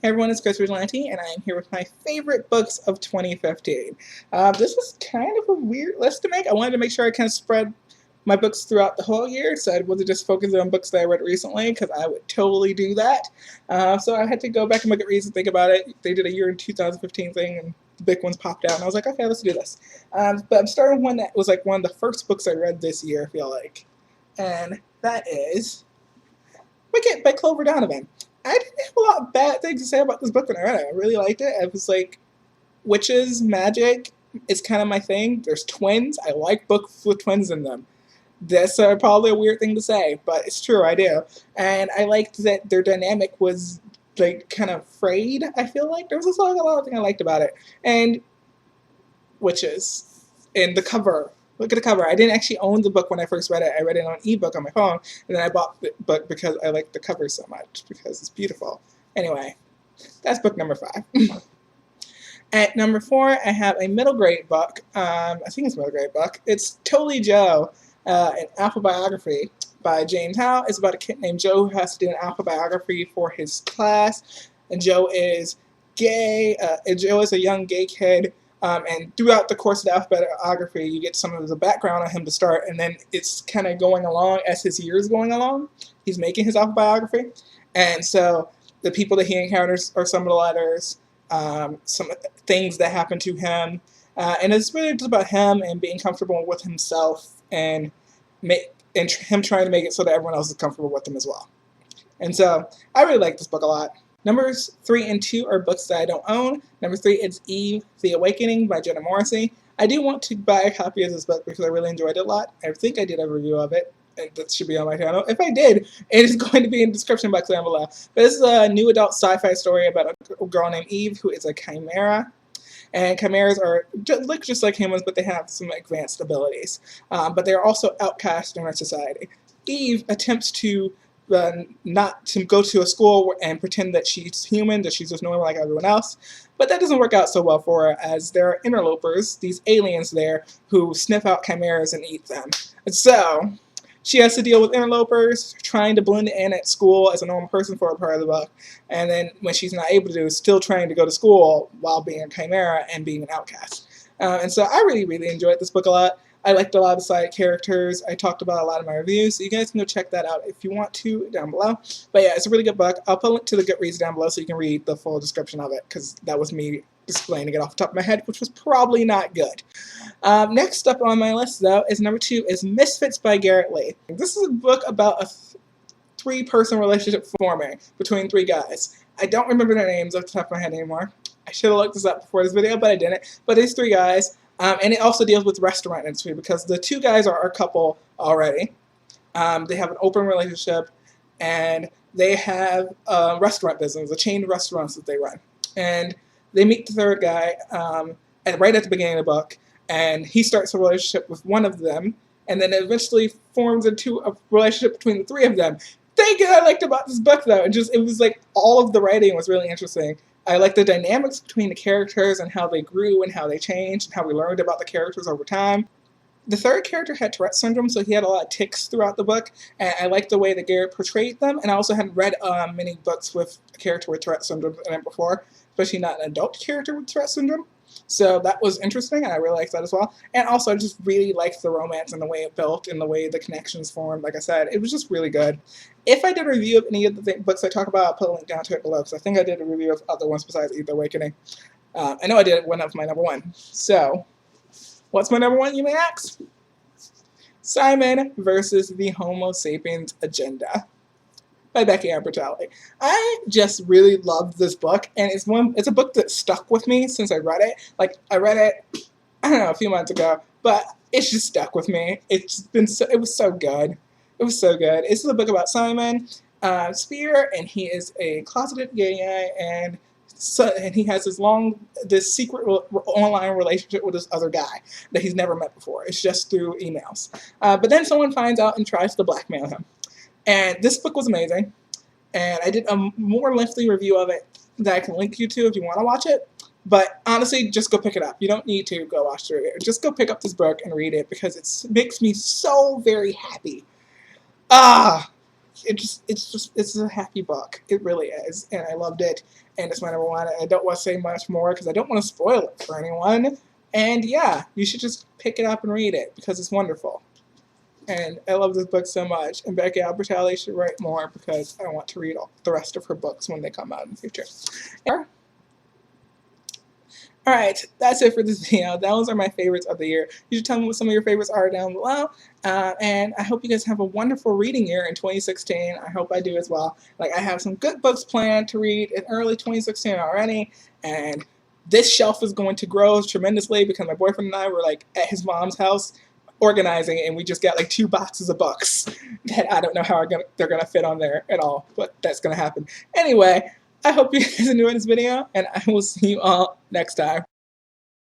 Hey everyone, it's Chris Vigilante, and I am here with my favorite books of 2015. This was kind of a weird list to make. I wanted to make sure I kind of spread my books throughout the whole year, so I wasn't just focusing on books that I read recently, because I would totally do that. So I had to go back and look at reads and think about it. They did a year in 2015 thing, and the big ones popped out, and I was like, okay, let's do this. But I'm starting with one that was like one of the first books I read this year, I feel like. And that is Wicked by Clover Donovan. I didn't have a lot of bad things to say about this book when I read it. I really liked it. It was like witches, magic is kind of my thing. There's twins. I like books with twins in them. That's probably a weird thing to say, but it's true, I do. And I liked that their dynamic was like kind of frayed, I feel like. There was just like a lot of things I liked about it. And witches. And the cover. Look at the cover. I didn't actually own the book when I first read it. I read it on ebook on my phone, and then I bought the book because I like the cover so much, because it's beautiful. Anyway, that's book number 5. At number 4, I have a middle grade book. I think it's a middle grade book. It's Totally Joe, an alpha biography by James Howe. It's about a kid named Joe who has to do an alpha biography for his class, and Joe is gay. Joe is a young gay kid. And throughout the course of the alphabetography, you get some of the background on him to start, and then it's kind of going along as his years going along. He's making his autobiography, and so the people that he encounters are some of the letters, some things that happen to him, and it's really just about him and being comfortable with himself and him trying to make it so that everyone else is comfortable with him as well. And so I really like this book a lot. Numbers 3 and 2 are books that I don't own. Number 3 is Eve, The Awakening by Jenna Morrissey. I do want to buy a copy of this book because I really enjoyed it a lot. I think I did a review of it, and that should be on my channel. If I did, it is going to be in the description box down below. But this is a new adult sci-fi story about a girl named Eve who is a chimera. And chimeras look just like humans, but they have some advanced abilities. But they're also outcast in our society. Eve attempts to not to go to a school and pretend that she's human, that she's just normal like everyone else. But that doesn't work out so well for her, as there are interlopers, these aliens there, who sniff out chimeras and eat them. And so she has to deal with interlopers, trying to blend in at school as a normal person for a part of the book, and then when she's not able to do, still trying to go to school while being a chimera and being an outcast. And so I really, really enjoyed this book a lot. I liked a lot of the side characters. I talked about a lot of my reviews, so you guys can go check that out if you want to down below. But yeah, it's a really good book. I'll put a link to the Goodreads down below so you can read the full description of it, because that was me explaining it off the top of my head, which was probably not good. Next up on my list, though, is number 2 is Misfits by Garrett Lee. This is a book about a 3-person relationship forming between 3 guys. I don't remember their names off the top of my head anymore. I should have looked this up before this video, but I didn't. But these 3 guys. And it also deals with restaurant industry, because the 2 guys are a couple already. They have an open relationship, and they have a restaurant business, a chain of restaurants that they run. And they meet the 3rd guy right at the beginning of the book, and he starts a relationship with one of them, and then it eventually forms into a relationship between the 3 of them. Thing I liked about this book, though, it was like all of the writing was really interesting. I like the dynamics between the characters and how they grew and how they changed and how we learned about the characters over time. The 3rd character had Tourette syndrome, so he had a lot of tics throughout the book, and I liked the way that Garrett portrayed them, and I also hadn't read many books with a character with Tourette syndrome in it before, especially not an adult character with Tourette syndrome. So that was interesting, and I really liked that as well. And also, I just really liked the romance and the way it built and the way the connections formed. Like I said, it was just really good. If I did a review of any of the books I talk about, I'll put a link down to it below, because I think I did a review of other ones besides Eve, The Awakening. I know I did one of my number 1. So, what's my number 1, you may ask? Simon versus the Homo Sapiens Agenda by Becky Ambertelli. I just really loved this book, and it's a book that stuck with me since I read it. Like, I read it, I don't know, a few months ago, but it's just stuck with me. It was so good. It was so good. This is a book about Simon Spear, and he is a closeted gay guy, and he has this secret online relationship with this other guy that he's never met before. It's just through emails. But then someone finds out and tries to blackmail him. And this book was amazing, and I did a more lengthy review of it that I can link you to if you want to watch it. But honestly, just go pick it up. You don't need to go watch the review. Just go pick up this book and read it, because it makes me so very happy. it's a happy book. It really is, and I loved it. And it's my number one. I don't want to say much more because I don't want to spoil it for anyone. And yeah, you should just pick it up and read it because it's wonderful. And I love this book so much. And Becky Albertalli should write more because I want to read all the rest of her books when they come out in the future. Alright, that's it for this video. Those are my favorites of the year. You should tell me what some of your favorites are down below. And I hope you guys have a wonderful reading year in 2016. I hope I do as well. Like, I have some good books planned to read in early 2016 already. And this shelf is going to grow tremendously because my boyfriend and I were like at his mom's house organizing, and we just got like 2 boxes of books that I don't know how they're gonna fit on there at all, but that's gonna happen. Anyway, I hope you guys enjoyed this video, and I will see you all next time.